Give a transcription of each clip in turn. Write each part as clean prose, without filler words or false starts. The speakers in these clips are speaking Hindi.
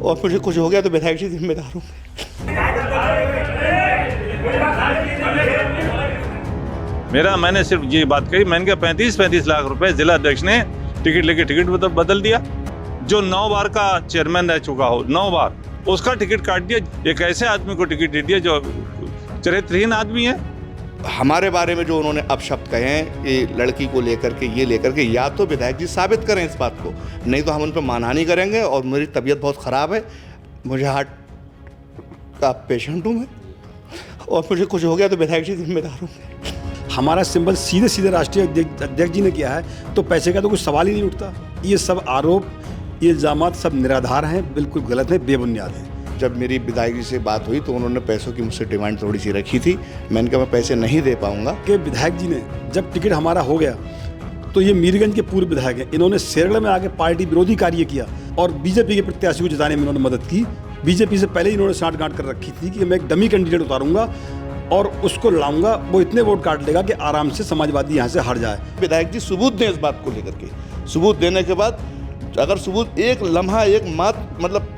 और मुझे कुछ हो गया तो विधायक जी जिम्मेदार होंगे। मैंने सिर्फ ये बात कही, मैंने कहा 35 लाख रुपए जिला अध्यक्ष ने टिकट लेके टिकट बदल दिया। जो 9 बार का चेयरमैन रह चुका हो, 9 बार, उसका टिकट काट दिया। एक ऐसे आदमी को टिकट दे दिया जो चरित्रहीन आदमी है। हमारे बारे में जो उन्होंने अपशब्द कहे हैं कि लड़की को लेकर के, ये लेकर के, या तो विधायक जी साबित करें इस बात को, नहीं तो हम उन पर मानहानि करेंगे। और मेरी तबीयत बहुत ख़राब है, मुझे हार्ट का पेशेंट हूँ मैं, और मुझे कुछ हो गया तो विधायक जी जिम्मेदार होंगे। हमारा सिंबल सीधे राष्ट्रीय अध्यक्ष जी ने किया है, तो पैसे का तो कुछ सवाल ही नहीं उठता। ये सब आरोप, ये इल्ज़ामात सब निराधार हैं, बिल्कुल गलत है, बेबुनियाद है। जब मेरी विधायक जी से बात हुई तो उन्होंने पैसों की मुझसे डिमांड थोड़ी सी रखी थी। मैंने कहा मैं पैसे नहीं दे पाऊंगा। कि विधायक जी ने जब टिकट हमारा हो गया तो ये मीरगंज के पूर्व विधायक हैं, इन्होंने शेरगढ़ में आके पार्टी विरोधी कार्य किया और बीजेपी के प्रत्याशी को जिताने में इन्होंने मदद की। बीजेपी से पहले ही इन्होंने साँठ-गाँठ कर रखी थी कि मैं एक डमी कैंडिडेट उतारूंगा और उसको लाऊंगा, वो इतने वोट काट लेगा कि आराम से समाजवादी यहाँ से हट जाए। विधायक जी सबूत दें इस बात को लेकर के। सबूत देने के बाद अगर सबूत एक लम्हा, एक मात, मतलब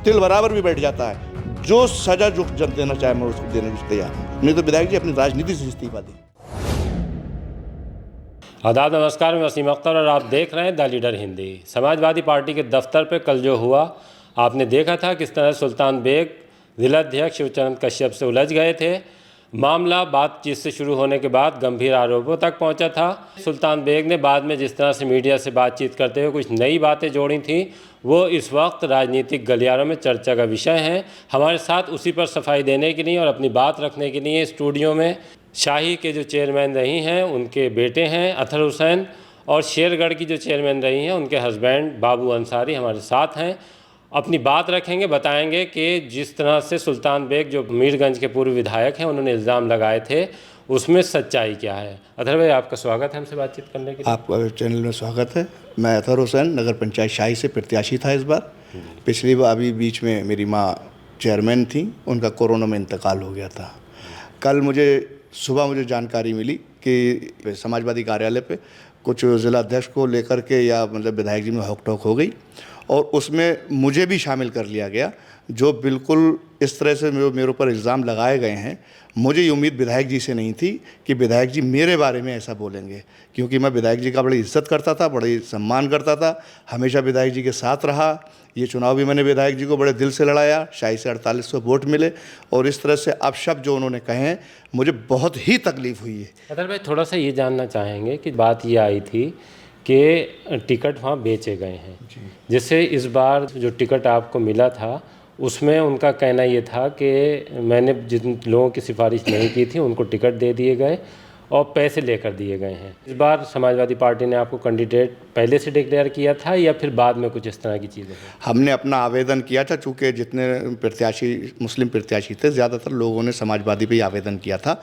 तिल बराबर भी बैठ जाता है, जो सजा जो जन देना चाहे मैं उसको देने को तैयार हूँ। नहीं तो विधायक जी अपनी राजनीति से इस्तीफा दें। आदाब, नमस्कार, मैं वसीम अख्तर और आप देख रहे हैं the leader Hindi. Samajwadi party के दफ्तर पे कल जो हुआ, आपने देखा था किस तरह सुल्तान बेग जिलाध्यक्ष शिवचंद कश्यप से उलझ गए थे। मामला बातचीत से शुरू होने के बाद गंभीर आरोपों तक पहुंचा था। सुल्तान बेग ने बाद में जिस तरह से मीडिया से बातचीत करते हुए कुछ नई बातें जोड़ी थी, वो इस वक्त राजनीतिक गलियारों में चर्चा का विषय हैं। हमारे साथ उसी पर सफाई देने के लिए और अपनी बात रखने के लिए स्टूडियो में शाही के जो चेयरमैन रही हैं उनके बेटे हैं अतहर हुसैन, और शेरगढ़ की जो चेयरमैन रही हैं उनके हस्बैंड बाबू अंसारी हमारे साथ हैं। अपनी बात रखेंगे, बताएंगे कि जिस तरह से सुल्तान बेग जो मीरगंज के पूर्व विधायक हैं उन्होंने इल्ज़ाम लगाए थे, उसमें सच्चाई क्या है। अतहर भाई, आपका स्वागत है हमसे बातचीत करने के लिए। आपका चैनल में स्वागत है। मैं अतहर हुसैन नगर पंचायत शाही से प्रत्याशी था इस बार। पिछली बार अभी बीच में मेरी माँ चेयरमैन थी, उनका कोरोना में इंतकाल हो गया था। कल सुबह मुझे जानकारी मिली कि समाजवादी कार्यालय पे कुछ ज़िला अध्यक्ष को लेकर के, या मतलब विधायक जी में होक-टोक हो गई और उसमें मुझे भी शामिल कर लिया गया। जो बिल्कुल इस तरह से मेरे ऊपर इल्ज़ाम लगाए गए हैं, मुझे ये उम्मीद विधायक जी से नहीं थी कि विधायक जी मेरे बारे में ऐसा बोलेंगे, क्योंकि मैं विधायक जी का बड़ी इज्जत करता था, बड़ी सम्मान करता था, हमेशा विधायक जी के साथ रहा। ये चुनाव भी मैंने विधायक जी को बड़े दिल से लड़ाया, शाही से 4800 वोट मिले, और इस तरह से अपशब्द जो उन्होंने कहे हैं, मुझे बहुत ही तकलीफ़ हुई है। अतहर भाई, थोड़ा सा ये जानना चाहेंगे कि बात ये आई थी कि टिकट वहाँ बेचे गए हैं, जिससे इस बार जो टिकट आपको मिला था उसमें उनका कहना ये था कि मैंने जिन लोगों की सिफारिश नहीं की थी उनको टिकट दे दिए गए और पैसे लेकर दिए गए हैं। इस बार समाजवादी पार्टी ने आपको कैंडिडेट पहले से डिक्लेयर किया था या फिर बाद में कुछ इस तरह की चीज़ें? हमने अपना आवेदन किया था, चूँकि जितने प्रत्याशी मुस्लिम प्रत्याशी थे, ज़्यादातर लोगों ने समाजवादी पे ही आवेदन किया था।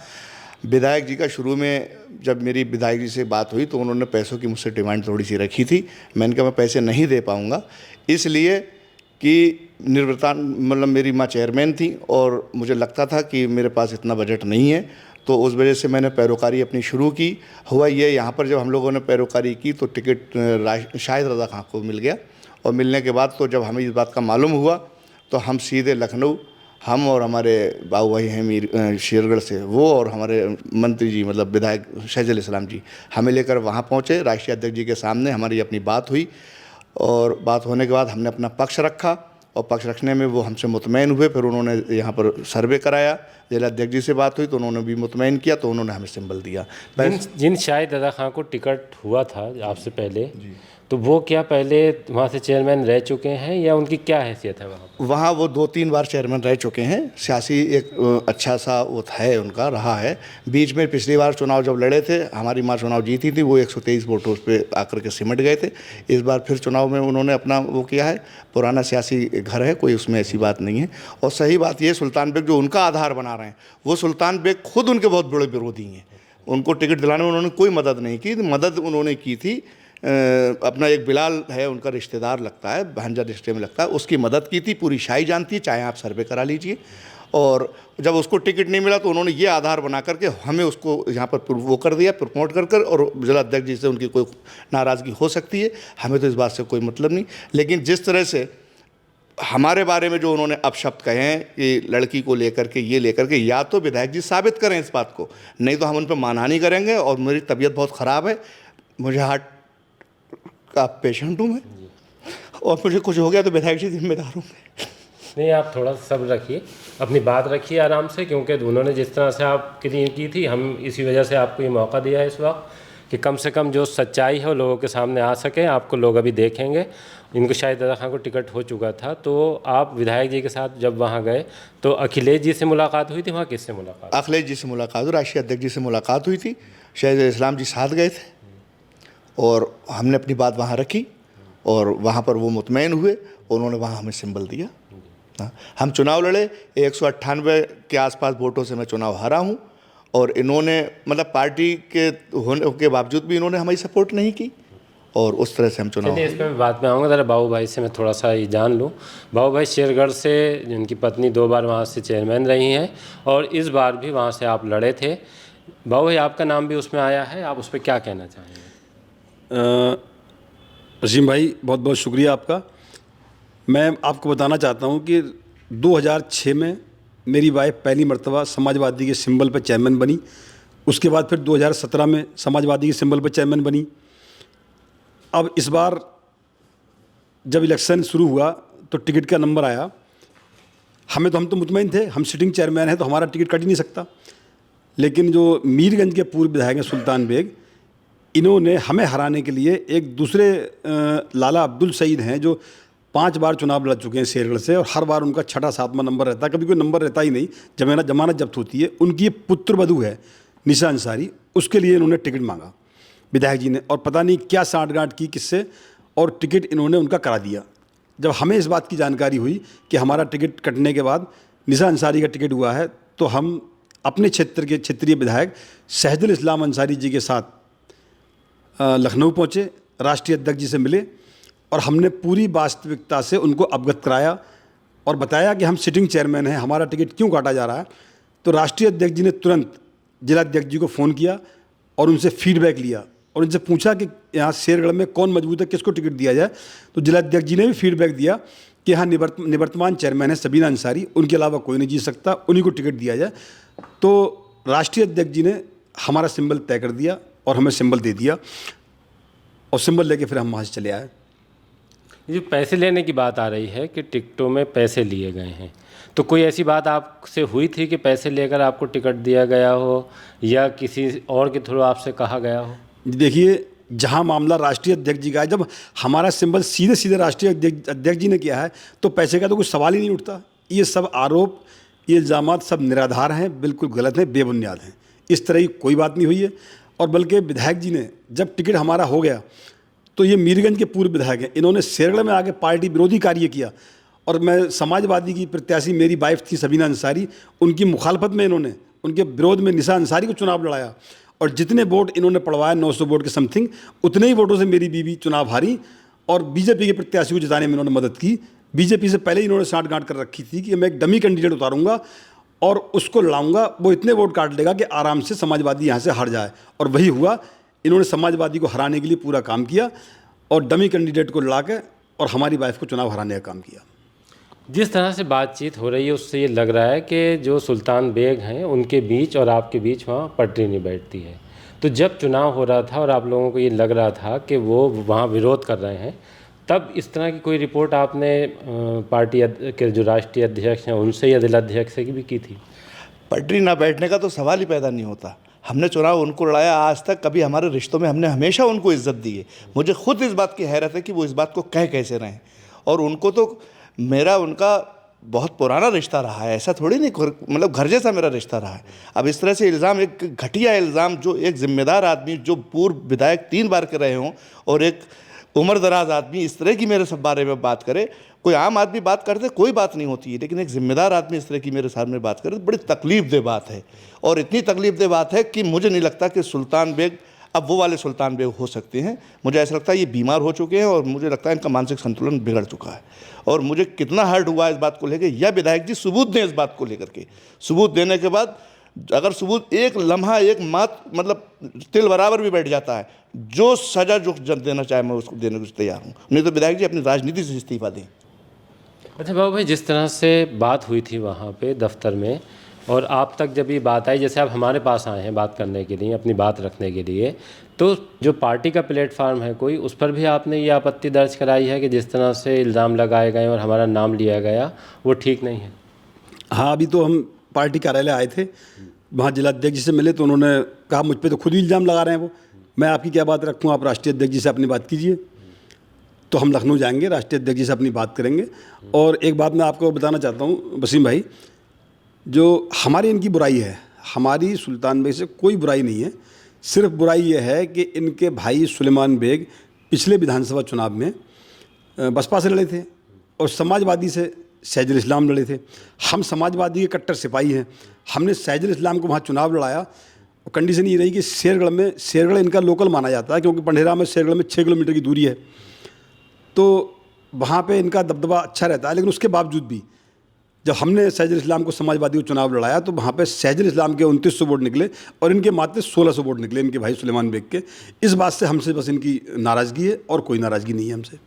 विधायक जी का शुरू में जब मेरी विधायक जी से बात हुई तो उन्होंने पैसों की मुझसे डिमांड थोड़ी सी रखी थी। मैंने कहा मैं पैसे नहीं दे पाऊँगा, इसलिए कि निर्वृतान, मतलब मेरी माँ चेयरमैन थी और मुझे लगता था कि मेरे पास इतना बजट नहीं है, तो उस वजह से मैंने पैरोकारी अपनी शुरू की। हुआ ये, यहाँ पर जब हम लोगों ने पैरोकारी की तो टिकट शाहिद रज़ा खां को मिल गया, और मिलने के बाद तो जब हमें इस बात का मालूम हुआ तो हम सीधे लखनऊ, हम और हमारे बाबू भाई हैं शेरगढ़ से, वो और हमारे मंत्री जी, मतलब विधायक शहजाद इस्लाम जी, हमें लेकर वहाँ पहुँचे। राष्ट्रीय अध्यक्ष जी के सामने हमारी अपनी बात हुई, और बात होने के बाद हमने अपना पक्ष रखा, और पक्ष रखने में वो हमसे मुतमईन हुए। फिर उन्होंने यहाँ पर सर्वे कराया, जिला अध्यक्ष जी से बात हुई तो उन्होंने भी मुतमईन किया, तो उन्होंने हमें सिंबल दिया। जिन शाहिद रज़ा खां को टिकट हुआ था आपसे पहले, तो वो क्या पहले वहाँ से चेयरमैन रह चुके हैं या उनकी क्या हैसियत है वहाँ? वहाँ वो 2-3 बार चेयरमैन रह चुके हैं। सियासी एक अच्छा सा वो है, उनका रहा है। बीच में पिछली बार चुनाव जब लड़े थे, हमारी माँ चुनाव जीती थी, वो 123 वोटों पे आकर के सिमट गए थे। इस बार फिर चुनाव में उन्होंने अपना वो किया है। पुराना सियासी घर है, कोई उसमें ऐसी बात नहीं है। और सही बात ये, सुल्तान बेग जो उनका आधार बना रहे हैं, वो सुल्तान बेग खुद उनके बहुत बड़े विरोधी हैं। उनको टिकट दिलाने में उन्होंने कोई मदद नहीं की। मदद उन्होंने की थी अपना एक बिलाल है, उनका रिश्तेदार लगता है, भांजा रिश्ते में लगता है, उसकी मदद की थी। पूरी शाही जानती है, चाहे आप सर्वे करा लीजिए। और जब उसको टिकट नहीं मिला तो उन्होंने ये आधार बना करके हमें उसको यहाँ पर वो कर दिया, प्रमोट कर और जिला अध्यक्ष जी से उनकी कोई नाराज़गी हो सकती है, हमें तो इस बात से कोई मतलब नहीं। लेकिन जिस तरह से हमारे बारे में जो उन्होंने अपशब्द कहे हैं कि लड़की को लेकर के ये लेकर के, या तो विधायक जी साबित करें इस बात को, नहीं तो हम उन पर मानहानि करेंगे। और मेरी तबीयत बहुत ख़राब है, मुझे हार्ट का पेशेंट हूँ मैं, और मुझे कुछ हो गया तो विधायक जी जिम्मेदार होंगे। नहीं, आप थोड़ा सा सब्र रखिए, अपनी बात रखिए आराम से, क्योंकि उन्होंने जिस तरह से आपके लिए की थी, हम इसी वजह से आपको ये मौका दिया है इस वक्त कि कम से कम जो सच्चाई है वो लोगों के सामने आ सके। आपको लोग अभी देखेंगे, इनको शायद दादा खान को टिकट हो चुका था, तो आप विधायक जी के साथ जब वहाँ गए तो अखिलेश जी से मुलाकात हुई थी? वहाँ किससे मुलाकात? अखिलेश जी से मुलाकात हुई, राष्ट्रीय अध्यक्ष जी से मुलाकात हुई थी, शहीद इस्लाम जी साथ गए थे, और हमने अपनी बात वहाँ रखी, और वहाँ पर वो मुतमईन हुए, उन्होंने वहाँ हमें सिंबल दिया। हाँ, हम चुनाव लड़े, 198 के आसपास वोटों से मैं चुनाव हारा हूँ, और इन्होंने मतलब पार्टी के होने के बावजूद भी इन्होंने हमारी सपोर्ट नहीं की, और उस तरह से हम चुनाव। इस पर बात में आऊँगा, ज़रा बाबू भाई से मैं थोड़ा सा ये जान लूँ। बाबू भाई, शेरगढ़ से जिनकी पत्नी 2 बार वहाँ से चेयरमैन रही हैं, और इस बार भी वहाँ से आप लड़े थे। बाबू भाई, आपका नाम भी उसमें आया है, आप उस पर क्या कहना चाहेंगे? रशीम भाई, बहुत बहुत शुक्रिया आपका। मैं आपको बताना चाहता हूँ कि 2006 में मेरी वाइफ पहली मर्तबा समाजवादी के सिंबल पर चेयरमैन बनी। उसके बाद फिर 2017 में समाजवादी के सिंबल पर चेयरमैन बनी। अब इस बार जब इलेक्शन शुरू हुआ तो टिकट का नंबर आया, हम तो मुतमईन थे, हम सिटिंग चेयरमैन हैं तो हमारा टिकट कट ही नहीं सकता। लेकिन जो मीरगंज के पूर्व विधायक हैं सुल्तान बेग, इन्होंने हमें हराने के लिए एक दूसरे लाला अब्दुल सईद हैं जो 5 बार चुनाव लड़ चुके हैं शेरगढ़ से, और हर बार उनका 6ठा 7वां नंबर रहता है, कभी कोई नंबर रहता ही नहीं, जमानत जब्त होती है। उनकी पुत्र वधू है निशा अंसारी, उसके लिए इन्होंने टिकट मांगा विधायक जी ने, और पता नहीं क्या साठगांठ की किससे, और टिकट इन्होंने उनका करा दिया। जब हमें इस बात की जानकारी हुई कि हमारा टिकट कटने के बाद निशा अंसारी का टिकट हुआ है, तो हम अपने क्षेत्र के क्षेत्रीय विधायक शहीदुल इस्लाम अंसारी जी के साथ लखनऊ पहुँचे, राष्ट्रीय अध्यक्ष जी से मिले, और हमने पूरी वास्तविकता से उनको अवगत कराया और बताया कि हम सिटिंग चेयरमैन हैं, हमारा टिकट क्यों काटा जा रहा है। तो राष्ट्रीय अध्यक्ष जी ने तुरंत जिलाध्यक्ष जी को फ़ोन किया और उनसे फीडबैक लिया, और उनसे पूछा कि यहाँ शेरगढ़ में कौन मजबूत है, किसको टिकट दिया जाए। तो जिलाध्यक्ष जी ने भी फीडबैक दिया कि यहाँ निवर्तमान चेयरमैन है सबीना अंसारी, उनके अलावा कोई नहीं जीत सकता, उन्हीं को टिकट दिया जाए। तो राष्ट्रीय अध्यक्ष जी ने हमारा सिंबल तय कर दिया और हमें सिंबल दे दिया, और सिंबल लेके फिर हम वहाँ से चले आए। ये पैसे लेने की बात आ रही है कि टिकटों में पैसे लिए गए हैं, तो कोई ऐसी बात आपसे हुई थी कि पैसे लेकर आपको टिकट दिया गया हो, या किसी और के थ्रू आपसे कहा गया हो? देखिए, जहां मामला राष्ट्रीय अध्यक्ष जी का है, जब हमारा सिंबल सीधे सीधे राष्ट्रीय अध्यक्ष जी ने किया है, तो पैसे का तो कोई सवाल ही नहीं उठता। ये सब आरोप, ये इल्ज़ामात सब निराधार हैं, बिल्कुल गलत हैं, बेबुनियाद हैं। इस तरह की कोई बात नहीं हुई है। और बल्कि विधायक जी ने जब टिकट हमारा हो गया, तो ये मीरगंज के पूर्व विधायक हैं, इन्होंने शेरगढ़ में आके पार्टी विरोधी कार्य किया, और मैं समाजवादी की प्रत्याशी, मेरी वाइफ थी सबीना अंसारी, उनकी मुखालफत में इन्होंने, उनके विरोध में निशा अंसारी को चुनाव लड़ाया, और जितने वोट इन्होंने पड़वाया 900 वोट के समथिंग, उतने ही वोटों से मेरी बीवी चुनाव हारी, और बीजेपी के प्रत्याशी को जिताने में इन्होंने मदद की। बीजेपी से पहले ही इन्होंने साठगांठ कर रखी थी कि मैं एक डमी कैंडिडेट उतारूंगा और उसको लड़ाऊंगा, वो इतने वोट काट लेगा कि आराम से समाजवादी यहाँ से हार जाए, और वही हुआ। इन्होंने समाजवादी को हराने के लिए पूरा काम किया, और डमी कैंडिडेट को लड़ा के और हमारी वाइफ को चुनाव हराने का काम किया। जिस तरह से बातचीत हो रही है उससे ये लग रहा है कि जो सुल्तान बेग हैं उनके बीच और आपके बीच वहाँ पटरी नहीं बैठती है। तो जब चुनाव हो रहा था और आप लोगों को ये लग रहा था कि वो वहाँ विरोध कर रहे हैं, तब इस तरह की कोई रिपोर्ट आपने पार्टी के जो राष्ट्रीय अध्यक्ष हैं उनसे या जिलाध्यक्ष से भी की थी? पटरी ना बैठने का तो सवाल ही पैदा नहीं होता। हमने चुनाव उनको लड़ाया, आज तक कभी हमारे रिश्तों में हमने हमेशा उनको इज्जत दी है। मुझे खुद इस बात की हैरत है कि वो इस बात को कह कैसे रहे हैं, और उनको तो मेरा उनका बहुत पुराना रिश्ता रहा है, ऐसा थोड़ी नहीं, मतलब घर जैसा मेरा रिश्ता रहा है। अब इस तरह से इल्ज़ाम, एक घटिया इल्ज़ाम, जो एक जिम्मेदार आदमी, जो पूर्व विधायक 3 बार के रहे हों, और एक उम्र दराज आदमी इस तरह की मेरे सब बारे में बात करे। कोई आम आदमी बात करते कोई बात नहीं होती है, लेकिन एक जिम्मेदार आदमी इस तरह की मेरे सामने बात करे तो बड़ी तकलीफ़देह बात है। और इतनी तकलीफ़देह बात है कि मुझे नहीं लगता कि सुल्तान बेग अब वो वाले सुल्तान बेग हो सकते हैं। मुझे ऐसा लगता है ये बीमार हो चुके हैं, और मुझे लगता है इनका मानसिक संतुलन बिगड़ चुका है। और मुझे कितना हर्ट हुआ इस बात को लेकर, या विधायक जी सबूत दें इस बात को लेकर के। सबूत देने के बाद, अगर सबूत एक लम्हा, एक मात, मतलब तिल बराबर भी बैठ जाता है, जो सज़ा जो देना चाहे मैं उसको देने को तैयार हूँ। नहीं तो विधायक जी अपनी राजनीति से इस्तीफा दें। अच्छा बाबू भाई, जिस तरह से बात हुई थी वहाँ पे दफ्तर में और आप तक जब ये बात आई, जैसे आप हमारे पास आए हैं बात करने के लिए, अपनी बात रखने के लिए, तो जो पार्टी का प्लेटफार्म है कोई, उस पर भी आपने ये आपत्ति दर्ज कराई है कि जिस तरह से इल्ज़ाम लगाए गए और हमारा नाम लिया गया वो ठीक नहीं है? हाँ, अभी तो हम पार्टी कार्यालय आए थे, वहाँ जिलाध्यक्ष जी से मिले तो उन्होंने कहा मुझ पे तो खुद ही इल्ज़ाम लगा रहे हैं वो, मैं आपकी क्या बात रखूँ, आप राष्ट्रीय अध्यक्ष जी से अपनी बात कीजिए। तो हम लखनऊ जाएंगे, राष्ट्रीय अध्यक्ष जी से अपनी बात करेंगे। और एक बात मैं आपको बताना चाहता हूँ वसीम भाई, जो हमारी इनकी बुराई है, हमारी सुल्तान बेग से कोई बुराई नहीं है, सिर्फ बुराई यह है कि इनके भाई सुलेमान बेग पिछले विधानसभा चुनाव में बसपा से लड़े थे और समाजवादी से सैजुल इस्लाम लड़े थे। हम समाजवादी के कट्टर सिपाही हैं, हमने सैजुल इस्लाम को वहाँ चुनाव लड़ाया और कंडीशन ये रही कि शेरगढ़ इनका लोकल माना जाता है, क्योंकि पंडेरा में शेरगढ़ में 6 किलोमीटर की दूरी है, तो वहाँ पे इनका दबदबा अच्छा रहता है। लेकिन उसके बावजूद भी जब हमने सैजुल इस्लाम को समाजवादी को चुनाव लड़ाया तो वहाँ पे सैजुल इस्लाम के 2900 वोट निकले और इनके मात्र 1600 वोट निकले इनके भाई सुलेमान बेग के। इस बात से हमसे बस इनकी नाराज़गी है और कोई नाराज़गी नहीं है हमसे,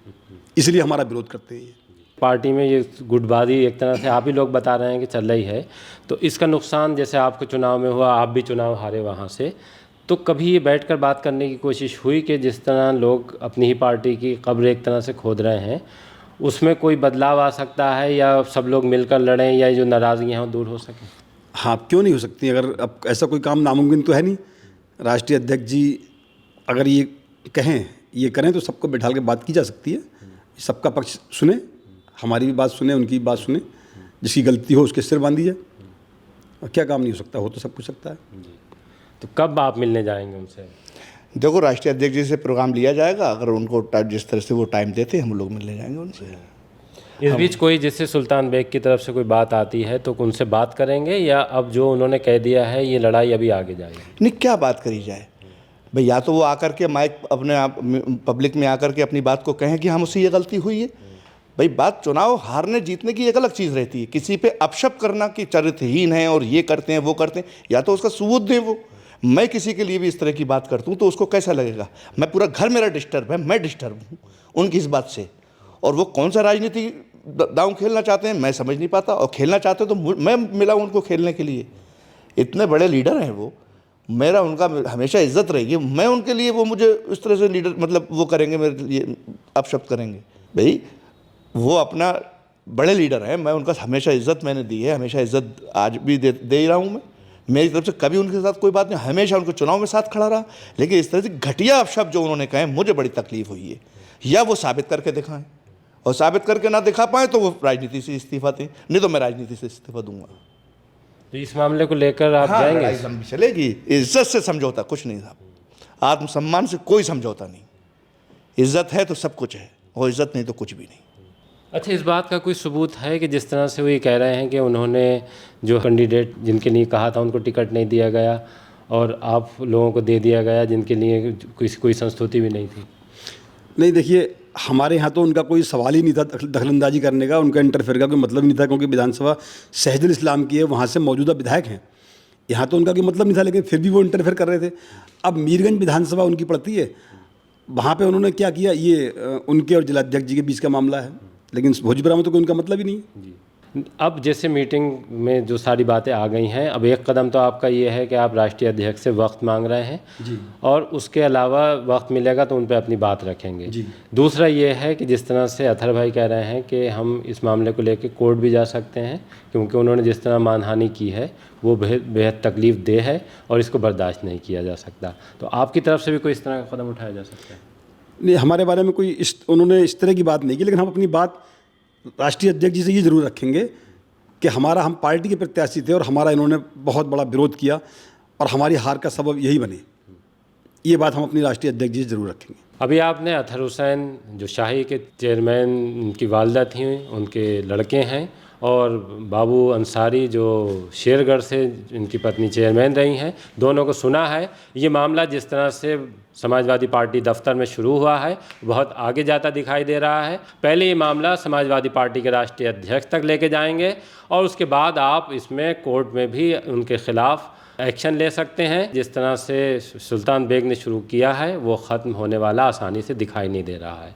इसलिए हमारा विरोध करते हैं। पार्टी में ये गुटबाजी एक तरह से आप ही लोग बता रहे हैं कि चल रही है, तो इसका नुकसान जैसे आपको चुनाव में हुआ, आप भी चुनाव हारे वहाँ से, तो कभी ये बैठकर बात करने की कोशिश हुई कि जिस तरह लोग अपनी ही पार्टी की कब्र एक तरह से खोद रहे हैं, उसमें कोई बदलाव आ सकता है या सब लोग मिलकर लड़ें या जो नाराज़गियाँ हैं वो दूर हो सकें? हाँ, क्यों नहीं हो सकती? अगर अब ऐसा कोई काम नामुमकिन तो है नहीं। राष्ट्रीय अध्यक्ष जी अगर ये कहें, ये करें तो सबको बैठा के बात की जा सकती है, सबका पक्ष सुने, हमारी भी बात सुने, उनकी भी बात सुने, जिसकी गलती हो उसके सिर बांधी जाए। और क्या काम नहीं हो सकता? हो तो सब कुछ सकता है। तो कब आप मिलने जाएंगे उनसे? देखो, राष्ट्रीय अध्यक्ष जी से प्रोग्राम लिया जाएगा, अगर उनको जिस तरह से वो टाइम देते हम लोग मिलने जाएंगे उनसे। इस बीच कोई जैसे सुल्तान बेग की तरफ से कोई बात आती है तो उनसे बात करेंगे या अब जो उन्होंने कह दिया है ये लड़ाई अभी आगे जाएगी? नहीं, क्या बात करी जाए भाई? या तो वो आकर के माइक अपने आप पब्लिक में आकर के अपनी बात को कहें कि हमसे ये गलती हुई है। भाई, बात चुनाव हारने जीतने की एक अलग चीज़ रहती है, किसी पे अपशब्द करना कि चरित्रहीन है और ये करते हैं वो करते हैं, या तो उसका सबूत दें वो। मैं किसी के लिए भी इस तरह की बात करता हूँ तो उसको कैसा लगेगा? मैं पूरा घर मेरा डिस्टर्ब है, मैं डिस्टर्ब हूँ उनकी इस बात से। और वो कौन सा राजनीति दांव खेलना चाहते हैं मैं समझ नहीं पाता, और खेलना चाहते तो मैं मिला उनको खेलने के लिए। इतने बड़े लीडर हैं वो, मेरा उनका हमेशा इज्जत रहेगी। मैं उनके लिए, वो मुझे इस तरह से लीडर मतलब वो करेंगे, मेरे लिए अपशब्द करेंगे? भाई, वो अपना बड़े लीडर हैं, मैं उनका हमेशा इज्जत मैंने दी है, हमेशा इज्जत आज भी दे रहा हूँ मैं। मेरी तरफ से कभी उनके साथ कोई बात नहीं, हमेशा उनको चुनाव में साथ खड़ा रहा। लेकिन इस तरह से घटिया अपशब्द जो उन्होंने कहे, मुझे बड़ी तकलीफ हुई है। या वो साबित करके दिखाएं, और साबित करके ना दिखा पाए तो वो राजनीति से इस्तीफा दें, नहीं तो मैं राजनीति से इस्तीफा दूंगा। तो इस मामले को लेकर आप जाएंगे? लड़ाई लंबी चलेगी। इज्जत से समझौता कुछ नहीं साहब, आत्मसम्मान से कोई समझौता नहीं। इज्जत है तो सब कुछ है, और इज्जत नहीं तो कुछ भी नहीं। अच्छा, इस बात का कोई सबूत है कि जिस तरह से वो ये कह रहे हैं कि उन्होंने जो कैंडिडेट जिनके लिए कहा था उनको टिकट नहीं दिया गया और आप लोगों को दे दिया गया जिनके लिए कोई संस्तुति भी नहीं थी? नहीं, देखिए, हमारे यहाँ तो उनका कोई सवाल ही नहीं था दखलंदाजी करने का, उनका इंटरफेयर का कोई मतलब नहीं था, क्योंकि विधानसभा सैजुल इस्लाम की है, वहाँ से मौजूदा विधायक हैं। यहाँ तो उनका कोई मतलब नहीं था, लेकिन फिर भी वो इंटरफेयर कर रहे थे। अब मीरगंज विधानसभा उनकी पड़ती है, वहाँ पे उन्होंने क्या किया, ये उनके और जिलाध्यक्ष जी के बीच का मामला है, लेकिन भोजपुरा में तो कोई उनका मतलब ही नहीं है। अब जैसे मीटिंग में जो सारी बातें आ गई हैं, अब एक कदम तो आपका ये है कि आप राष्ट्रीय अध्यक्ष से वक्त मांग रहे हैं जी, और उसके अलावा वक्त मिलेगा तो उन पे अपनी बात रखेंगे जी। दूसरा ये है कि जिस तरह से अथर भाई कह रहे हैं कि हम इस मामले को लेकर कोर्ट भी जा सकते हैं, क्योंकि उन्होंने जिस तरह मानहानि की है वो बेहद तकलीफ दे है और इसको बर्दाश्त नहीं किया जा सकता। तो आपकी तरफ से भी कोई इस तरह का कदम उठाया जा सकता है? नहीं, हमारे बारे में कोई उन्होंने इस तरह की बात नहीं की, लेकिन हम अपनी बात राष्ट्रीय अध्यक्ष जी से ये जरूर रखेंगे कि हम पार्टी के प्रत्याशी थे और हमारा इन्होंने बहुत बड़ा विरोध किया और हमारी हार का सबब यही बने। ये बात हम अपनी राष्ट्रीय अध्यक्ष जी से जरूर रखेंगे। अभी आपने अथर हुसैन जो शाही के चेयरमैन, उनकी वालदा थी, उनके लड़के हैं, और बाबू अंसारी जो शेरगढ़ से इनकी पत्नी चेयरमैन रही हैं, दोनों को सुना है। ये मामला जिस तरह से समाजवादी पार्टी दफ्तर में शुरू हुआ है बहुत आगे जाता दिखाई दे रहा है। पहले ये मामला समाजवादी पार्टी के राष्ट्रीय अध्यक्ष तक लेके जाएंगे और उसके बाद आप इसमें कोर्ट में भी उनके खिलाफ एक्शन ले सकते हैं। जिस तरह से सुल्तान बेग ने शुरू किया है वो ख़त्म होने वाला आसानी से दिखाई नहीं दे रहा है।